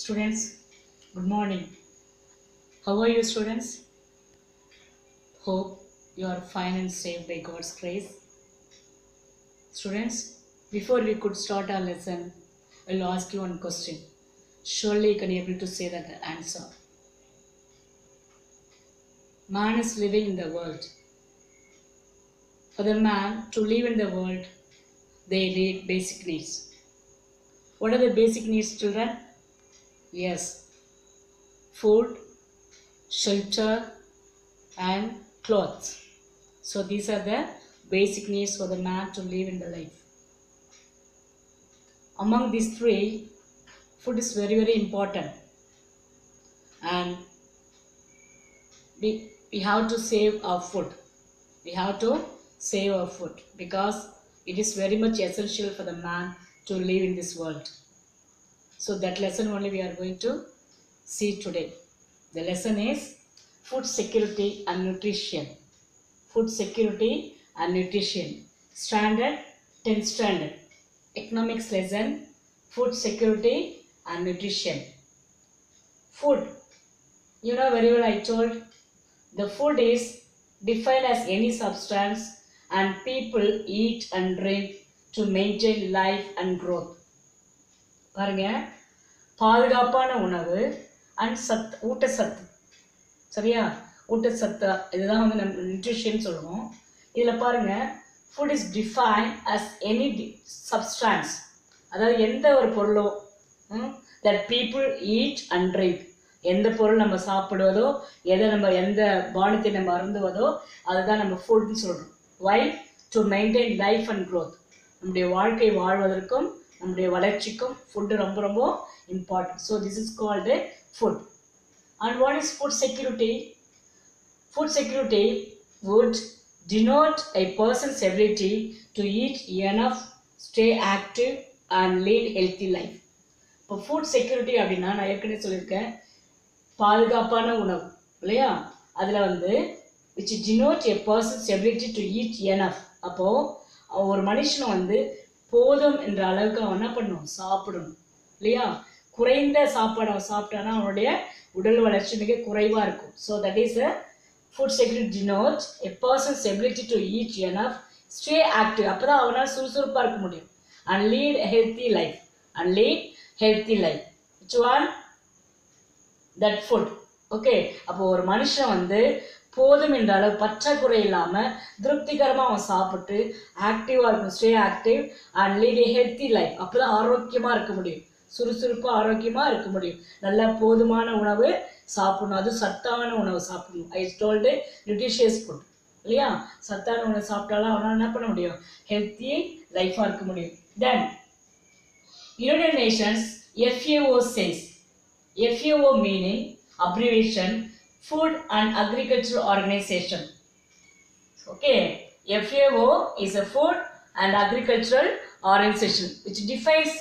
Students, good morning. How are you, students? Hope you are fine and safe by God's grace. Students, before we could start our lesson, I'll ask you one question. Surely you can be able to say that answer. Man is living in the world. For the man to live in the world, they need basic needs. What are the basic needs, children? Yes, food, shelter, and clothes. So these are the basic needs for the man to live in the life. Among these three, food is very, very important. And we have to save our food. We have to save our food because it is very much essential for the man to live in this world. So that lesson only we are going to see today. The lesson is food security and nutrition. Food security and nutrition. Standard 10th standard. Economics lesson, food security and nutrition. Food. You know very well I told the food is defined as any substance and people eat and drink to maintain life and growth. பாருங்க பாதுகாப்பான உணவு and ஊட்டச்சத்து சரியா ஊட்டச்சத்து இதுதான் வந்து நம்ம nutrition சொல்லுவோம். இதில் பாருங்க food is define as any substance அதாவது எந்த ஒரு பொருளோ that people eat and drink எந்த பொருள் நம்ம சாப்பிடுவதோ எந்த பானத்தை நம்ம அருந்துவதோ அதுதான் நம்ம ஃபுட்னு சொல்கிறோம். Why to maintain life and growth நம்முடைய வாழ்க்கை வாழ்வதற்கும் நம்முடைய வளர்ச்சிக்கும் ஃபுட்டு ரொம்ப ரொம்ப important. So this is called food. And what is food security? Food security would denote a person's ability to eat enough, stay active and lead healthy life. இப்போ food security அப்படின்னா நான் ஏற்கனவே சொல்லியிருக்கேன் பாதுகாப்பான உணவு இல்லையா, அதில் வந்து which denote a person's ability to eat enough. அப்போது ஒரு மனுஷனை வந்து போதும் என்ற அளவுக்கு அவன் என்ன பண்ணணும் சாப்பிடணும் இல்லையா. குறைந்த சாப்பாடு அவன் சாப்பிட்டானா அவனுடைய உடல் வளர்ச்சி மிக குறைவாக இருக்கும். So that is a food security denotes a person's ability to eat enough, stay active. அப்பதான் அவனால் சுறுசுறுப்பாக இருக்க முடியும். And lead a healthy life. And lead healthy life. Which one? That food. Okay. அப்போ ஒரு மனுஷன் வந்து போதும் என்ற அளவு பற்றாக்குறை இல்லாமல் திருப்திகரமாக அவன் சாப்பிட்டு ஆக்டிவாக இருக்கும், stay active and lead A healthy life. அப்போ தான் ஆரோக்கியமாக இருக்க முடியும், சுறுசுறுப்பாக ஆரோக்கியமாக இருக்க முடியும். நல்ல போதுமான உணவு சாப்பிடணும், அது சத்தான உணவு சாப்பிடணும். ஐ டோல்டு நியூட்ரிஷியஸ் ஃபுட் இல்லையா. சத்தான உணவு சாப்பிட்டாலும் அவனால் என்ன பண்ண முடியும், ஹெல்த்தி லைஃபாக இருக்க முடியும். தென் United Nations FAO says, FAO meaning abbreviation Food and Agriculture Organization. Okay, FAO is a Food and Agricultural Organization which defines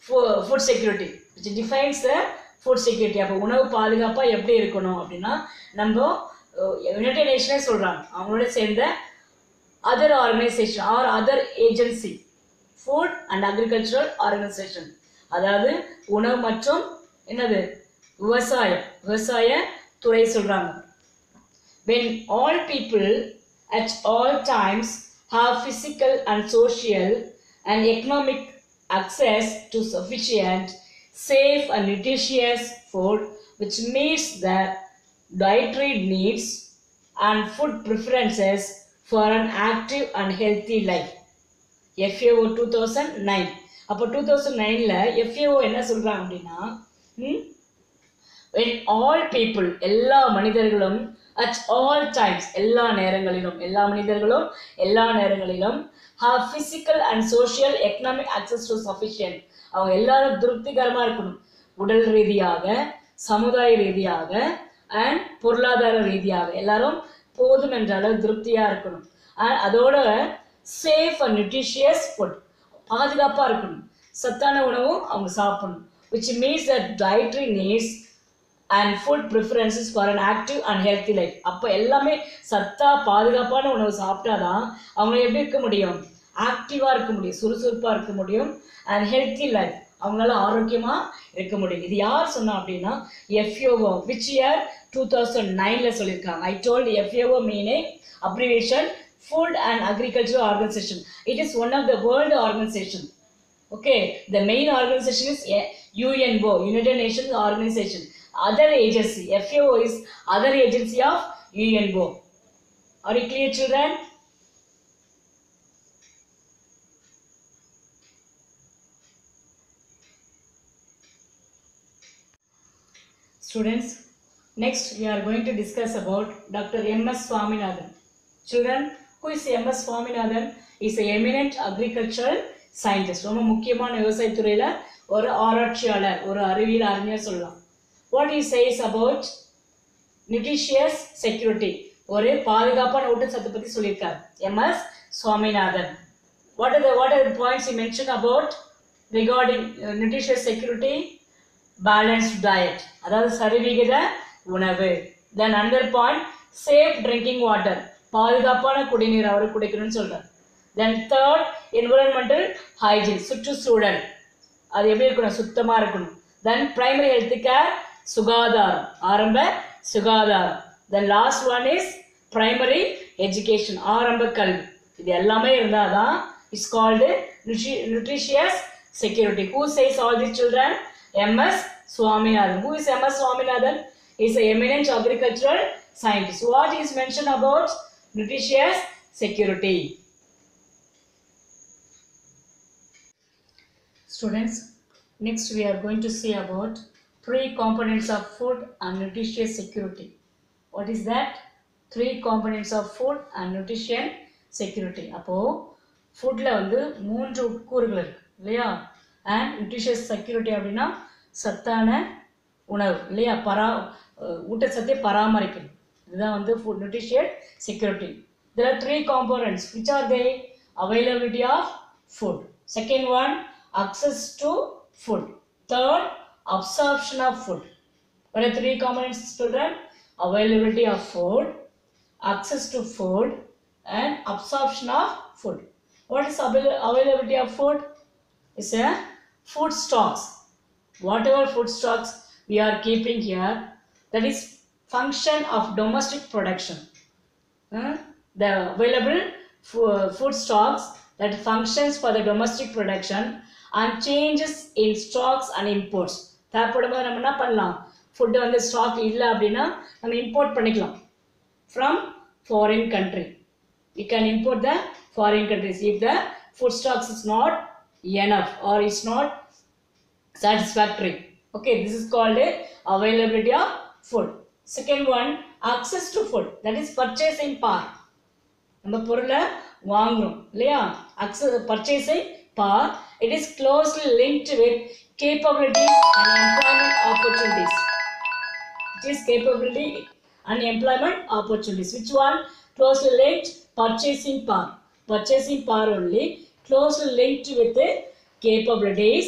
food security, which defines the food security. அப்போ உணவு பாதுகாப்பாக எப்படி இருக்கணும் அப்படின்னா நம்ம யுனைடெட் நேஷனே சொல்கிறாங்க, அவங்களோட சேர்ந்த other organisation R other agency food and agricultural organisation, அதாவது உணவு மற்றும் என்னது விவசாய துறை சொல்கிறாங்க. when all people at all times have physical and social and economic access to sufficient, safe and nutritious food which meets their dietary needs and food preferences for an active and healthy life. FAO 2009. அப்போ 2009ல் FAO என்ன சொல்கிறாங்க அப்படின்னா when all people எல்லா மனிதர்களும் at all times எல்லா மனிதர்களும் எல்லா நேரங்களிலும் have physical and social economic access to sufficient, அவங்க எல்லாரும் திருப்திகரமாக இருக்கணும், உடல் ரீதியாக சமுதாய ரீதியாக அண்ட் பொருளாதார ரீதியாக எல்லாரும் போதும் என்ற அளவு திருப்தியாக இருக்கணும். அண்ட் அதோட சேஃப் அண்ட் நியூட்ரிஷியஸ் ஃபுட் பாதுகாப்பாக இருக்கணும், சத்தான உணவும் அவங்க சாப்பிடணும். which means that dietary needs and food preferences for an active and healthy life. அப்போ எல்லாமே சத்தா பாதுகாப்பான உணவு சாப்பிட்டாதான் அவங்க எப்படி இருக்க முடியும், ஆக்டிவாக இருக்க முடியும், சுறுசுறுப்பாக இருக்க முடியும். அண்ட் ஹெல்த்தி லைஃப் அவங்களால ஆரோக்கியமா இருக்க முடியும். இது யார் சொன்னா அப்படின்னா FAO, which year 2009ல சொல்லியிருக்காங்க. I told FAO meaning abbreviation Food and Agriculture Organization. It is one of the world organization. Okay, the main organization is UNO, United Nations Organization. Other agency, FAO is other agency of UNO. Are you clear, children? Students, next we are going to discuss about Dr. M.S. Swaminathan. Children, who is M.S. Swaminathan? He is an eminent agricultural scientist. ரொம்ப முக்கியமான விவசாய துறையில ஒரு ஆராய்ச்சியாளர், ஒரு அறிவியல் அறிஞர் சொல்லலாம். What he says about nutritious security, ஒரு பாதுகாப்பான ஊட்டச்சத்து பத்தி சொல்லியிருக்கார் M.S. Swaminathan. What are the points he mentioned about regarding nutritious security? Balanced diet, அதாவது சரிவிகித உணவு. Then another point, safe drinking water, பாதுகாப்பான குடிநீர் அவர் குடிக்கணும்னு சொல்றார். Then third, environmental hygiene, சுற்றுச்சூழல் அது எப்படி இருக்கணும், சுத்தமா இருக்கணும். Then primary health care, சுகாதாரம், ஆரம்ப சுகாதாரம். Then last one is primary education, ஆரம்ப கல்வி. இது எல்லாமே இருந்தாதான் is called nutritious security. Who says all these, children? M.S. Swaminathan. Who is M.S. Swaminathan? He is an eminent agricultural scientist. What is mentioned about nutritious security? Students, next we are going to see about three components of food and nutritious security. What is that? Three components of food and nutrition security. அப்போ ஃபுட்ல வந்து 3 உட்கூறுகள் இருக்கு இல்லையா? And nutritious security அப்படின்னா சத்தான உணவு இல்லையா, ஊட்டச்சத்தை பராமரிக்கணும். இதுதான் வந்து food nutritious security. There are three components. Which are they? Availability of food. Second one, access to food. Third, absorption of food. What are three components, children? Availability of food, access to food, and absorption of food. What is availability of food? It's a food stocks. Whatever food stocks we are keeping here, that is function of domestic production. The available food stocks that functions for the domestic production and changes in stocks and imports. தேவைப்படும்போது நம்ம என்ன பண்ணலாம், food வந்து stock இல்லை அப்படின்னா நம்ம import பண்ணிக்கலாம் from foreign country. We can import the foreign countries if the food stocks is not enough or is not satisfactory. Okay, this is called a availability of food. Second one, access to food, that is purchasing power. நம்ம பொருளை வாங்குறோம் இல்லையா, purchasing power, it is closely linked with capabilities and employment opportunities. It is capability and employment opportunities. Which one? Closely linked purchasing power. Purchasing power only closely linked with the capabilities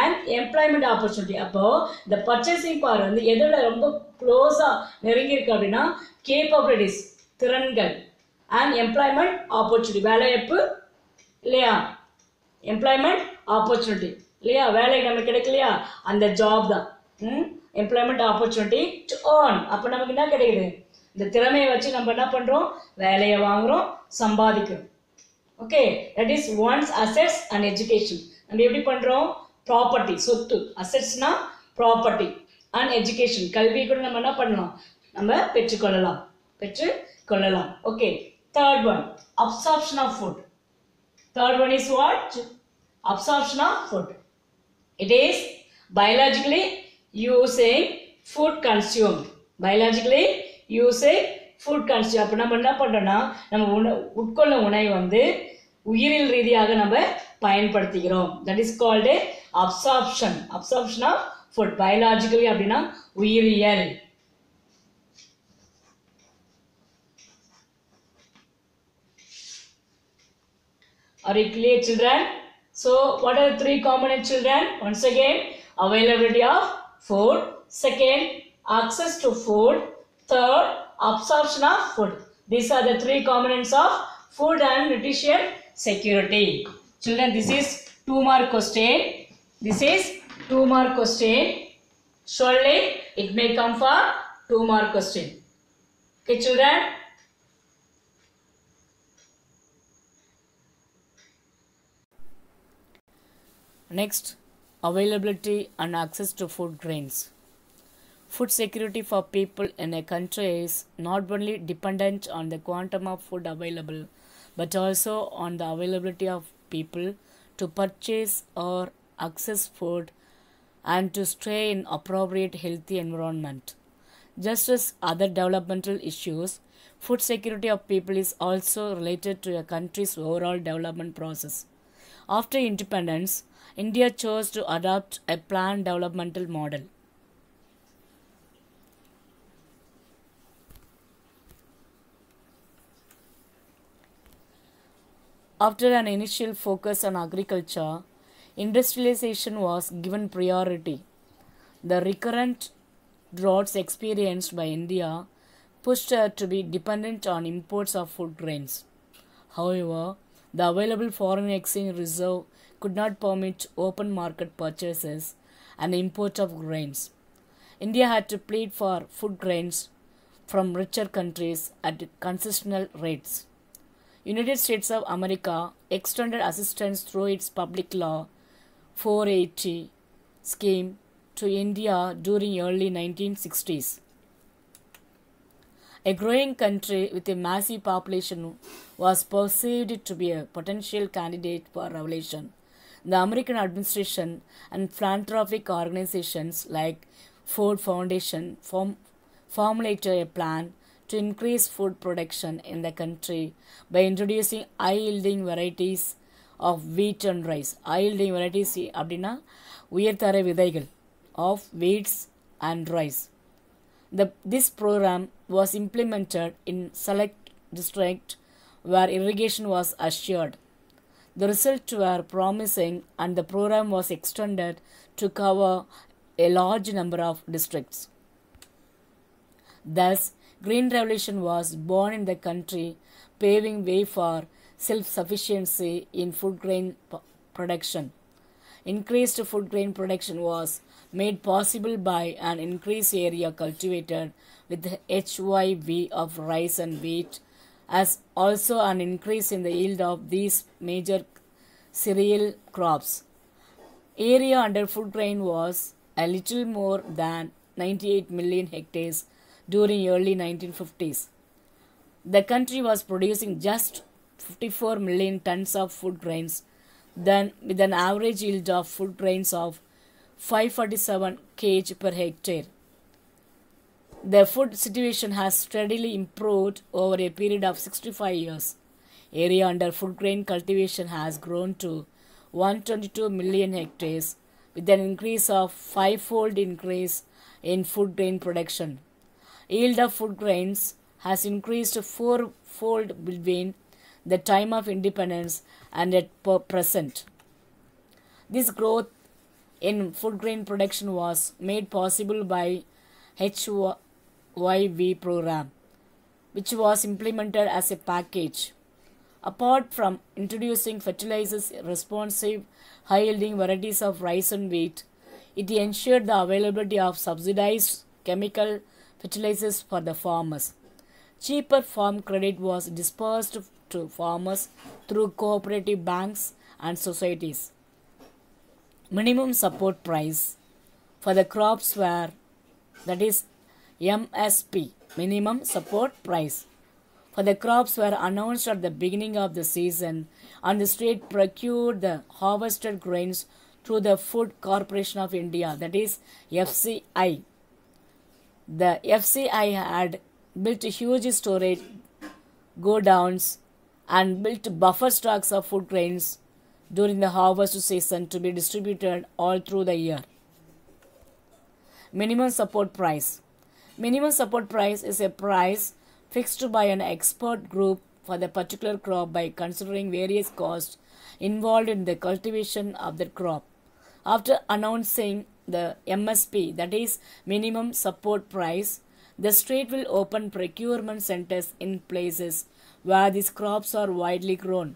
and employment opportunity. அப்போ இந்த purchasing power வந்து எதோட ரொம்ப க்ளோஸா நெருங்கி இருக்கு அப்படின்னா capabilities, திறன்கள், and employment opportunity, வேலைவாய்ப்பு இல்லையா, employment opportunity இல்லையா, வேலை நமக்கு கிடைக்கலையா அந்த ஜாப் தான் employment opportunity to earn. அப்போ நமக்கு என்ன கிடைக்குது, இந்த திறமையை வச்சு நம்ம என்ன பண்றோம், வேலையை வாங்குறோம், சம்பாதிக்கிறோம். Okay, that is one's assets and education. நம்ம எப்படி பண்றோம், ப்ராப்பர்ட்டி, சொத்து, அசெட்ஸ்னா ப்ராப்பர்ட்டி, அண்ட் எஜுகேஷன், கல்வி கூட நம்ம என்ன பண்ணலாம், நம்ம பெற்றுக்கொள்ளலாம். Okay, third one, absorption of food. Third one is what? Absorption of food. It is biologically using food consumed. Biologically using food consumed. அப்போ நம்ம என்ன பண்ணுறோம்னா நம்ம உட்கொள்ள உணவை வந்து உயிரியல் ரீதியாக நம்ம பயன்படுத்திக்கிறோம். That is called a absorption. Absorption of food. Biologically அப்படின்னா உயிரியல். Are you clear, children? So what are the three components, children? Once again, availability of food. Second, access to food. Third, absorption of food. These are the three components of food and nutrition security. Children, this is 2-mark question. This is 2-mark question. Surely it may come for 2-mark question. Okay, children. Next, availability and access to food grains. Food security for people in a country is not only dependent on the quantum of food available, but also on the availability of people to purchase or access food and to stay in appropriate healthy environment. Just as other developmental issues, food security of people is also related to a country's overall development process. After independence, India chose to adopt a planned developmental model. After an initial focus on agriculture, industrialization was given priority. The recurrent droughts experienced by India pushed her to be dependent on imports of food grains. However, the available foreign exchange reserve could not permit open market purchases and import of grains. India had to plead for food grains from richer countries at concessional rates. United States of America extended assistance through its Public Law 480 scheme to India during early 1960s. A growing country with a massive population was perceived to be a potential candidate for revolution. The American administration and philanthropic organizations like Ford Foundation formulated a plan to increase food production in the country by introducing high-yielding varieties of wheat and rice. High-yielding varieties அப்படின்னா உயர்தர விதைகள் of wheats and rice. This program was implemented in select districts where irrigation was assured. The results were promising and the program was extended to cover a large number of districts. Thus, Green Revolution was born in the country, paving way for self-sufficiency in food grain production. Increased food grain production was made possible by an increased area cultivated with HYV of rice and wheat, as also an increase in the yield of these major cereal crops. Area under food grain was a little more than 98 million hectares during early 1950s. The country was producing just 54 million tons of food grains, then with an average yield of food grains of 547 kg per hectare. The food situation has steadily improved over a period of 65 years. Area under food grain cultivation has grown to 122 million hectares with an increase of 5-fold increase in food grain production. Yield of food grains has increased 4-fold between the time of independence and at present. This growth in food grain production was made possible by HYV program, which was implemented as a package. Apart from introducing fertilizers responsive high-yielding varieties of rice and wheat, it ensured the availability of subsidized chemical fertilizers for the farmers. Cheaper farm credit was dispersed to farmers through cooperative banks and societies. Minimum support price for the crops were, that is MSP, minimum support price, for the crops were announced at the beginning of the season, and the state procured the harvested grains through the Food Corporation of India, that is FCI. The FCI had built huge storage godowns and built buffer stocks of food grains during the harvest season to be distributed all through the year. Minimum support price. Minimum support price is a price fixed by an expert group for the particular crop by considering various costs involved in the cultivation of the crop. After announcing the MSP, that is minimum support price, the state will open procurement centers in places where these crops are widely grown.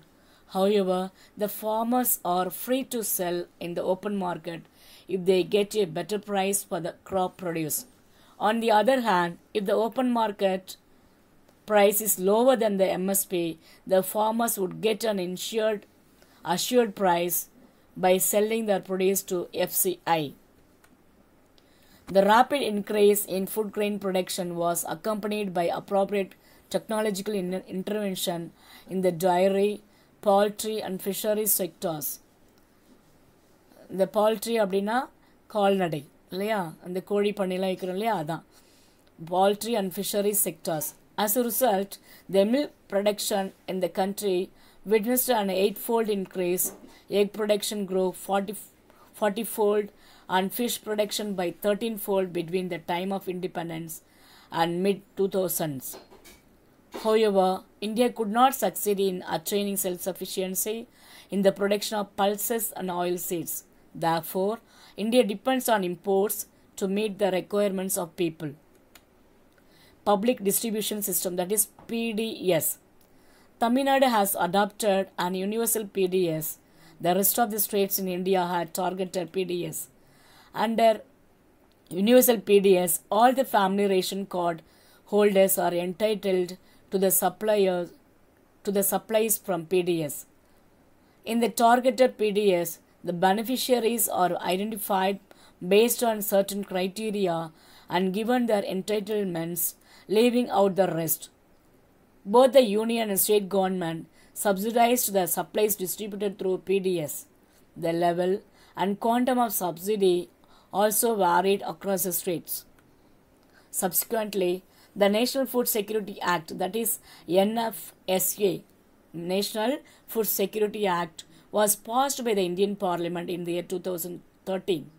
However, the farmers are free to sell in the open market if they get a better price for the crop produce. On the other hand, if the open market price is lower than the MSP, the farmers would get an assured price by selling their produce to FCI. The rapid increase in food grain production was accompanied by appropriate technological intervention in the dairy, poultry and fisheries sectors. இந்த poultry அப்படின்னா கால்நடை இல்லையா, அந்த கோழி பண்ணையெல்லாம் வைக்கிறோம் இல்லையா, அதான் poultry and fisheries sectors. As a result, the milk production in the country witnessed an 8-fold increase, egg production grew 40-fold, and fish production by 13-fold between the time of independence and mid-2000s. However, India could not succeed in attaining self-sufficiency in the production of pulses and oilseeds. Therefore, India depends on imports to meet the requirements of people. Public distribution system, that is PDS. Tamil Nadu has adopted an universal PDS. The rest of the states in India had targeted PDS. Under universal PDS, all the family ration card holders are entitled to the supplies from PDS. In the targeted PDS, the beneficiaries are identified based on certain criteria and given their entitlements, leaving out the rest. Both the union and state government subsidized the supplies distributed through PDS. The level and quantum of subsidy also varied across the states. Subsequently, the National Food Security Act, that is NFSA, National Food Security Act, was passed by the Indian Parliament in the year 2013.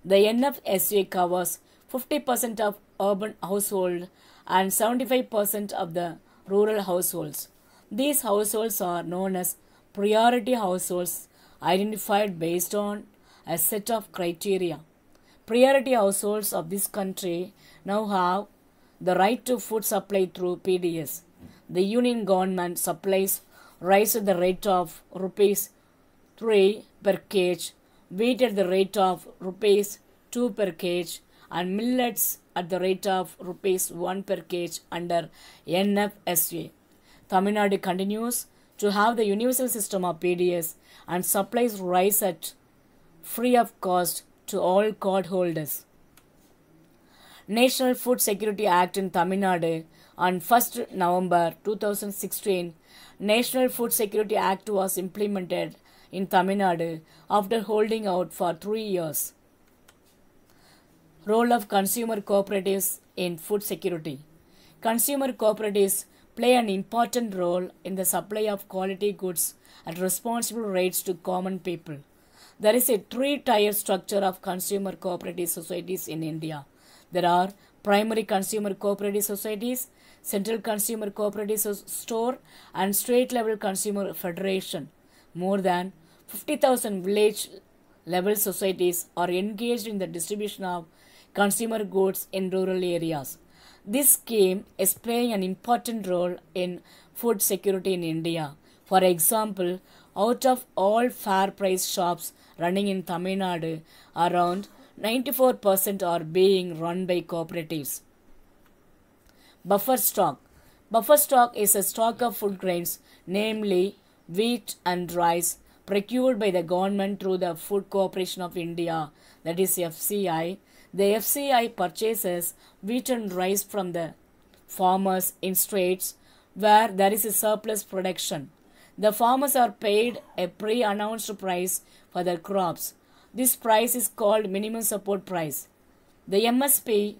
The NFSA covers 50% of urban households and 75% of the rural households. These households are known as priority households, identified based on a set of criteria. Priority households of this country now have the right to food supply through PDS. The union government supplies rice at the rate of rupees 3 per kg, wheat at the rate of rupees 2 per kg, and millets at the rate of rupees 1 per kg under NFSA. Tamil Nadu continues to have the universal system of PDS and supplies rice at free of cost to all card holders. National Food Security Act in Tamil Nadu on 1st November 2016, National Food Security Act was implemented in Tamil Nadu after holding out for 3 years. Role of consumer cooperatives in food security. Consumer cooperatives play an important role in the supply of quality goods at responsible rates to common people. There is a 3-tier structure of consumer cooperative societies in India. There are primary consumer cooperative societies, central consumer cooperative store, and state-level consumer federation. More than 50,000 village-level societies are engaged in the distribution of consumer goods in rural areas. This scheme is playing an important role in food security in India. For example, out of all fair price shops running in Tamil Nadu, around 94% are being run by cooperatives. Buffer stock. Buffer stock is a stock of food grains, namely wheat and rice, procured by the government through the Food Corporation of India, that is FCI. The FCI purchases wheat and rice from the farmers in states where there is a surplus production. The farmers are paid a pre-announced price for their crops. This price is called minimum support price. The MSP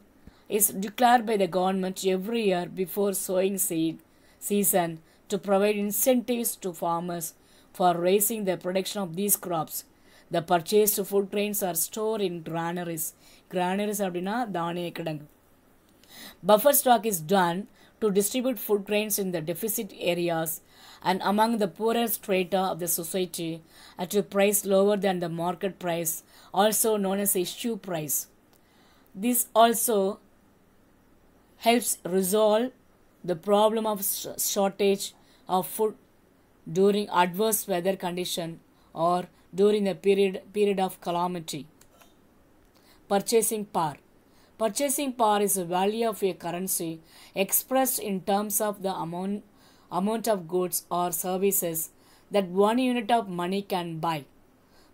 is declared by the government every year before sowing season to provide incentives to farmers for raising the production of these crops. The purchased food grains are stored in granaries. Granaries அப்படினா தானிய கிடங்கு. Buffer stock is done to distribute food grains in the deficit areas and among the poorer strata of the society at a price lower than the market price, also known as issue price. This also helps resolve the problem of shortage of food during adverse weather condition or during a period of calamity. Purchasing power. Purchasing power is the value of a currency expressed in terms of the amount of goods or services that one unit of money can buy.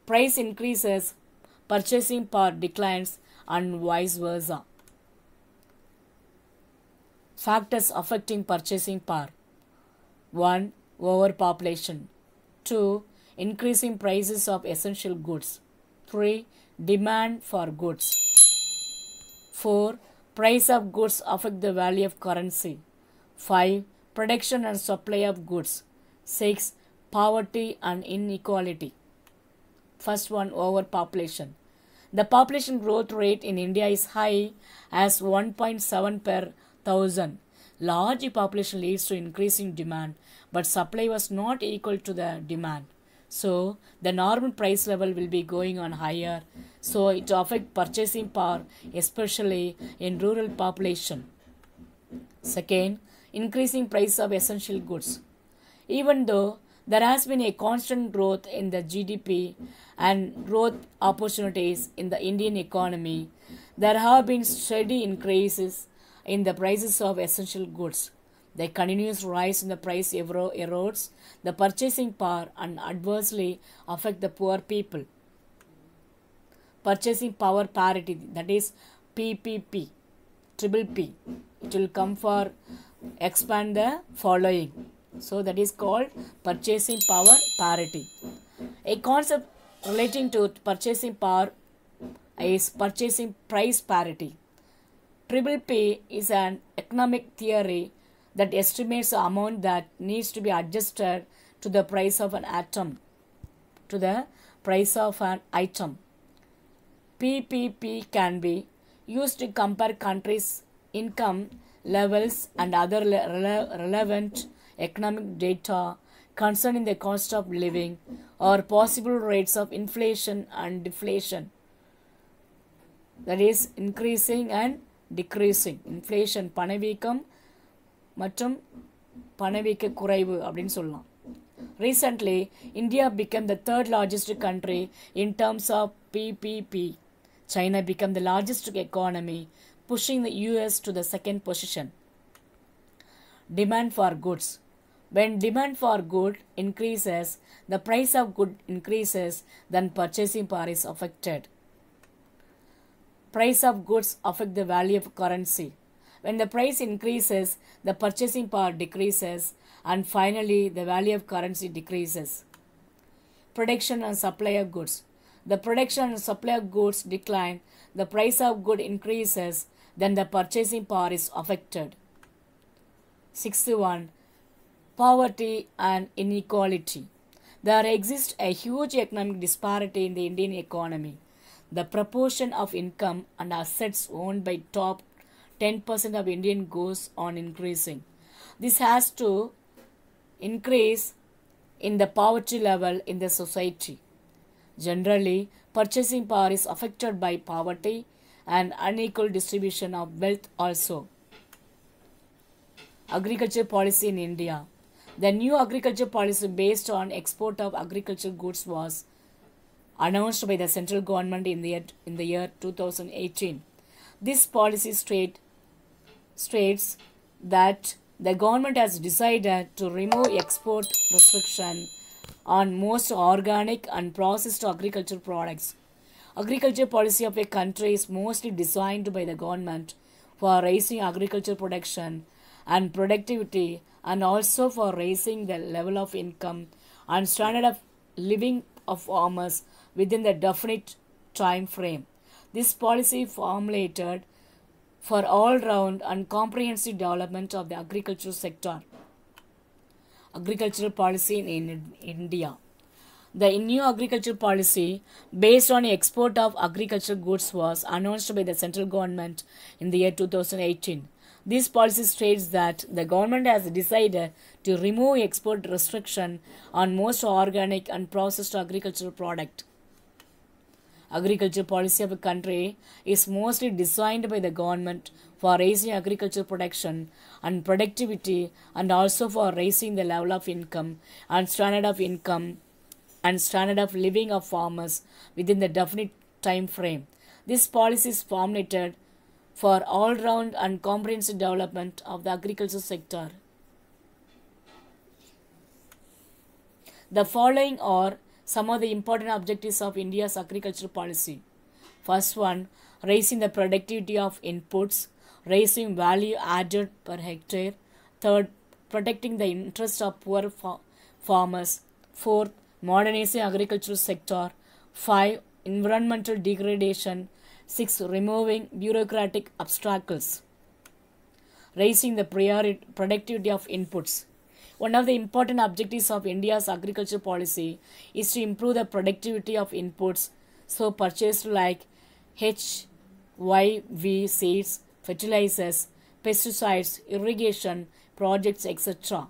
Price increases, purchasing power declines, and vice versa. Factors affecting purchasing power. 1. Overpopulation. 2. Increasing prices of essential goods. 3. Demand for goods. 4. Price of goods affect the value of currency. 5. Production and supply of goods. 6. Poverty and inequality. First one, overpopulation. The population growth rate in India is high as 1.7 per thousand. Large population leads to increasing demand, but supply was not equal to the demand. So the normal price level will be going on higher. So it affects purchasing power, especially in rural population. Second, increasing price of essential goods. Even though there has been a constant growth in the GDP and growth opportunities in the Indian economy, there have been steady increases in the prices of essential goods. The continuous rise in the price erodes the purchasing power and adversely affect the poor people. Purchasing power parity, that is PPP, triple P. It will come for expand the following. So that is called purchasing power parity. A concept relating to purchasing power is purchasing price parity. Triple P is an economic theory that estimates the amount that needs to be adjusted to the price of an atom, to the price of an item. PPP can be used to compare countries' income levels and other relevant economic data concerning the cost of living or possible rates of inflation and deflation. That is increasing and decreasing. Inflation பணவீக்கம் மற்றும் பணவீக்க குறைவு அப்படின்னு சொல்லலாம். Recently, India became the third largest country in terms of PPP. China became the largest economy, pushing the US to the second position. Demand for goods. When demand for good increases, the price of good increases, then purchasing power is affected. Price of goods affect the value of currency. When the price increases, the purchasing power decreases, and finally the value of currency decreases. Production and supply of goods. The production and supply of goods decline, the price of good increases, then the purchasing power is affected. Sixth one, poverty and inequality. There exists a huge economic disparity in the Indian economy. The proportion of income and assets owned by top 10% of Indian goes on increasing. This has to increase in the poverty level in the society. Generally, purchasing power is affected by poverty and unequal distribution of wealth also. Agriculture policy in India. The new agriculture policy based on export of agricultural goods was announced by the central government in the year 2018. This policy states that the government has decided to remove export restriction on most organic and processed agricultural products. Agriculture policy of a country is mostly designed by the government for raising agriculture production and productivity, and also for raising the level of income and standard of living of farmers within the definite time frame. This policy formulated for all-round and comprehensive development of the agricultural sector. Agricultural policy in India. The new agricultural policy based on the export of agricultural goods was announced by the central government in the year 2018. This policy states that the government has decided to remove export restriction on most organic and processed agricultural product. agriculture policy of a country is mostly designed by the government for raising agricultural production and productivity, and also for raising the level of income and standard of living of farmers within the definite time frame. This policy is formulated for all-round and comprehensive development of the agricultural sector. The following are some of the important objectives of India's agricultural policy. First one, raising the productivity of inputs, raising value added per hectare. Third, protecting the interests of poor farmers. Fourth, modernizing agricultural sector. 5, environmental degradation. 6, removing bureaucratic obstacles. Raising the productivity of inputs. One of the important objectives of India's agriculture policy is to improve the productivity of inputs, so purchased like HYV seeds, fertilizers, pesticides, irrigation projects, etc.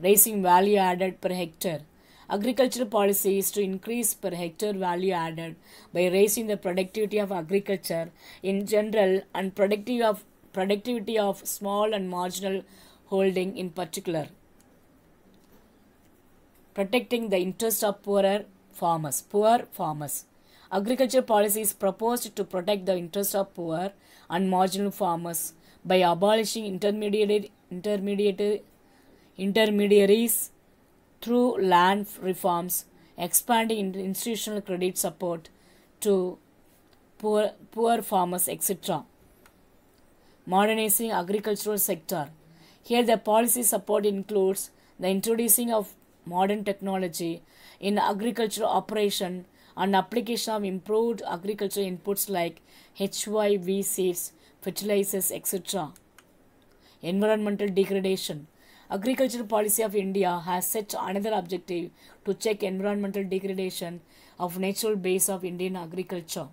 Raising value added per hectare. Agricultural policy is to increase per hectare value added by raising the productivity of agriculture in general and productivity of small and marginal holding in particular. Protecting the interest of poor farmers. Agriculture policy is proposed to protect the interest of poor and marginal farmers by abolishing intermediaries through land reforms, expanding institutional credit support to poor farmers, etc. Modernizing agricultural sector. Here the policy support includes the introducing of modern technology in agricultural operation and application of improved agricultural inputs like HYV seeds, fertilizers, etc. Environmental degradation. Agricultural policy of India has set another objective to check environmental degradation of natural base of Indian agriculture.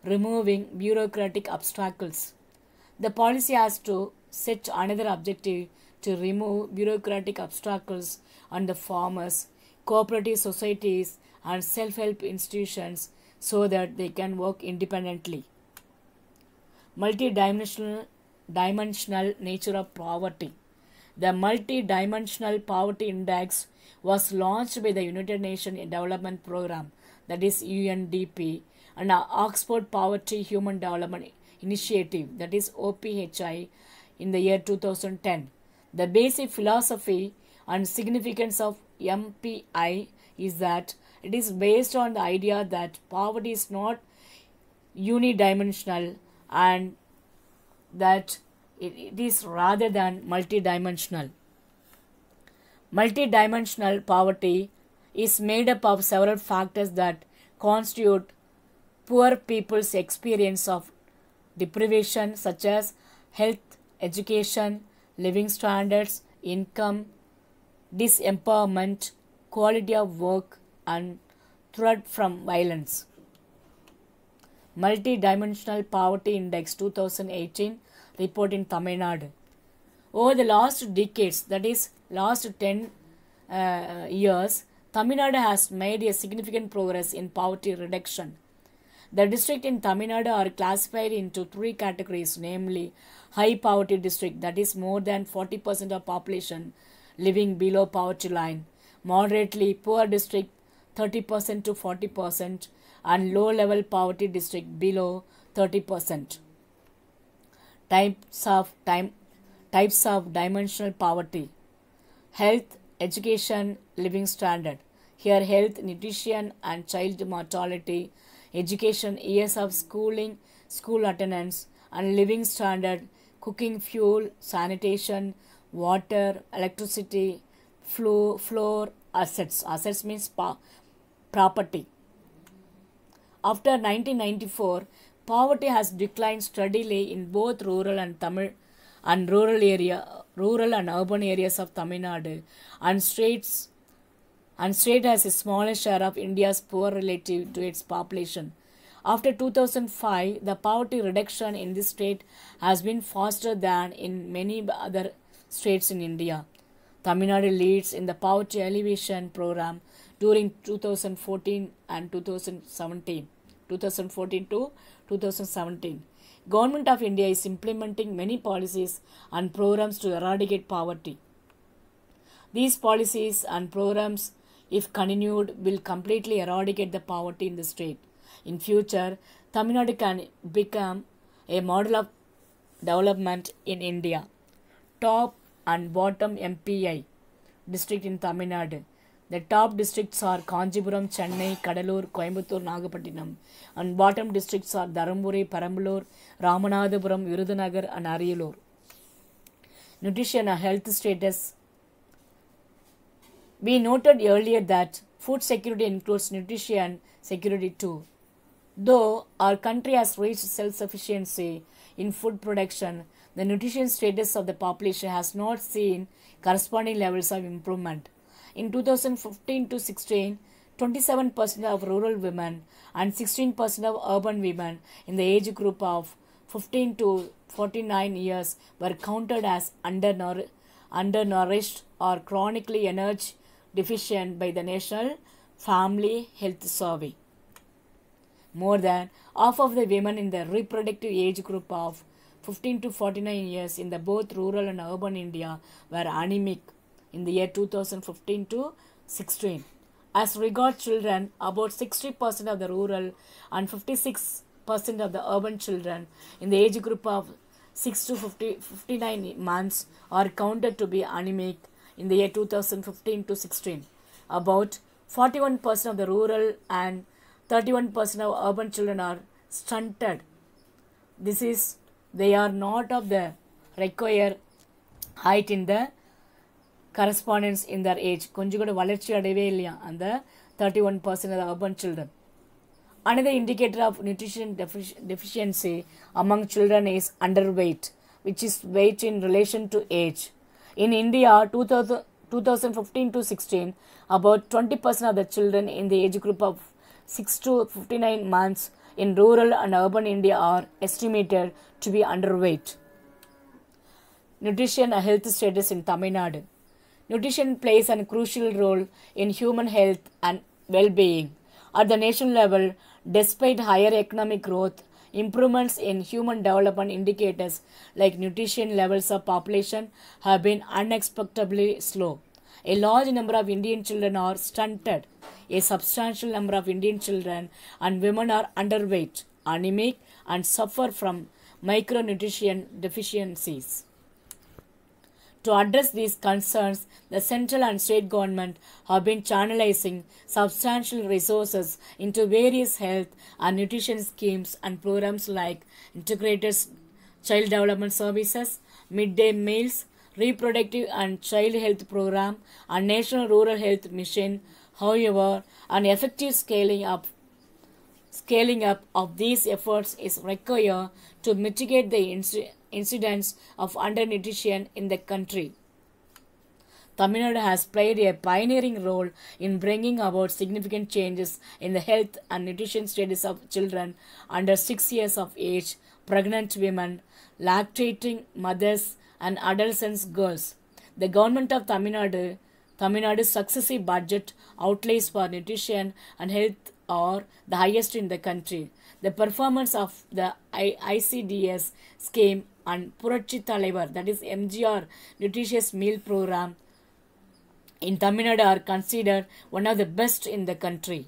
Removing bureaucratic obstacles. The policy has to set another objective to remove bureaucratic obstacles on the farmers, cooperative societies and self-help institutions so that they can work independently. Multi-dimensional nature of poverty. The Multi-Dimensional Poverty Index was launched by the United Nations Development Programme, that is UNDP, and Oxford Poverty Human Development Initiative, that is OPHI, in the year 2010. The basic philosophy and significance of MPI is that it is based on the idea that poverty is not unidimensional and that it is rather than multidimensional. Multidimensional poverty is made up of several factors that constitute poor people's experience of deprivation, such as health, education, living standards, income, disempowerment, quality of work, and threat from violence. Multidimensional Poverty Index 2018 report in Tamil Nadu. Over the last decades, that is last 10 years, Tamil Nadu has made a significant progress in poverty reduction. The districts in Tamil Nadu are classified into 3 categories, namely high poverty district, that is more than 40% of population living below poverty line, moderately poor district 30% to 40%, and low level poverty district below 30%. Types of dimensional poverty. Health, education, living standard. Here health, nutrition and child mortality, education, years of schooling, school attendance, and living standard, cooking fuel, sanitation, water, electricity, floor, assets. Assets means property. After 1994, poverty has declined steadily in both rural and urban areas of Tamil Nadu, and state has a smaller share of India's poor relative to its population. After 2005, the poverty reduction in this state has been faster than in many other states in India. Tamil Nadu leads in the poverty alleviation program during 2014 and 2017. 2014 to 2017. Government of India is implementing many policies and programs to eradicate poverty. These policies and programs, if continued, will completely eradicate the poverty in the state. In future, Tamil Nadu can become a model of development in India. Top and bottom MPI district in Tamil Nadu. The top districts are Kanjipuram, Chennai, Kadalur, Coimbatore, Nagapattinam, and bottom districts are Dharamburi, Perambalur, Ramanathapuram, Virudhunagar, and Ariyalur. Nutrition and health status. We noted earlier that food security includes nutrition security too. Though our country has reached self-sufficiency in food production, the nutrition status of the population has not seen corresponding levels of improvement. In 2015 to 16, 27% of rural women and 16% of urban women in the age group of 15 to 49 years were counted as undernourished or chronically energy deficient by the National Family Health Survey. More than half of the women in the reproductive age group of 15 to 49 years in the both rural and urban India were anemic in the year 2015 to 16. As regards children, about 60% of the rural and 56% of the urban children in the age group of 6 to 59 months are counted to be anemic in the year 2015 to 16. About 41% of the rural and 31% of urban children are stunted. This is, they are not of the required height in the correspondence in their age. கொஞ்சம் கூட வளர்ச்சி அடையவே இல்லையா அந்த 31% of the urban children. Another indicator of nutrition deficiency among children is underweight, which is weight in relation to age. In India, 2015 to 16, about 20% of the children in the age group of 6 to 59 months in rural and urban India are estimated to be underweight. Nutrition and health status in Tamil Nadu. Nutrition plays a crucial role in human health and well-being. At the national level, despite higher economic growth, improvements in human development indicators like nutrition levels of population have been unexpectedly slow. A large number of Indian children are stunted. A substantial number of Indian children and women are underweight, anemic, and suffer from micronutrition deficiencies. To address these concerns, the central and state government have been channelizing substantial resources into various health and nutrition schemes and programs like Integrated Child Development Services, Midday Meals, Reproductive and Child Health Program, and National Rural Health Mission. However, an effective scaling up of these efforts is required to mitigate the incidence of undernutrition in the country. Tamil Nadu has played a pioneering role in bringing about significant changes in the health and nutrition status of children under 6 years of age, pregnant women, lactating mothers, and adolescent girls. The government of Tamil Nadu's successive budget outlays for nutrition and health are the highest in the country. The performance of the ICDS scheme and Puratchi Thalaivar, that is MGR nutritious meal program in Tamil Nadu are considered one of the best in the country.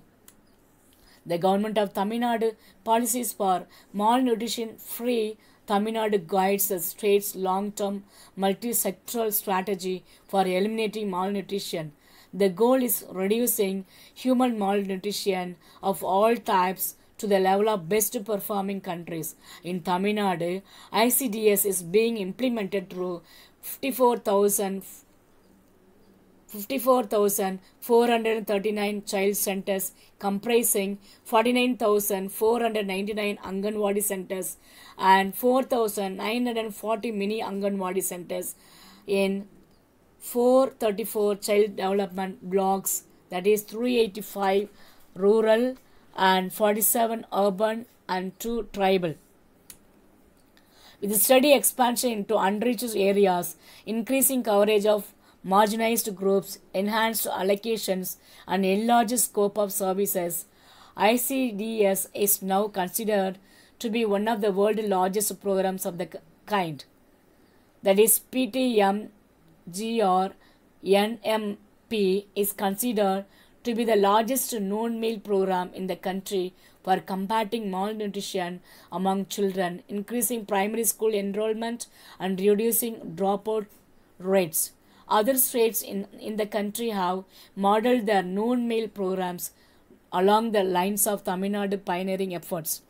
The government of Tamil Nadu policies for malnutrition free Tamil Nadu guides the state's long-term multi-sectoral strategy for eliminating malnutrition. The goal is reducing human malnutrition of all types to the level of best performing countries. In Tamil Nadu, ICDS is being implemented through 54,439 child centers comprising 49,499 Anganwadi centers and 4,940 mini Anganwadi centers in 434 child development blocks, that is 385 rural and 47 urban and 2 tribal. With steady expansion into unreached areas, increasing coverage of marginalized groups, enhanced allocations, and enlarged scope of services, ICDS is now considered to be one of the world's largest programs of the kind. That is, PTMGR NMP is considered to be the largest non-meal program in the country for combating malnutrition among children, increasing primary school enrollment, and reducing dropout rates. Other states in the country have modeled their non-meal programs along the lines of Tamil Nadu pioneering efforts.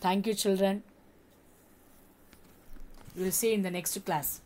Thank you, children. We will see you in the next class.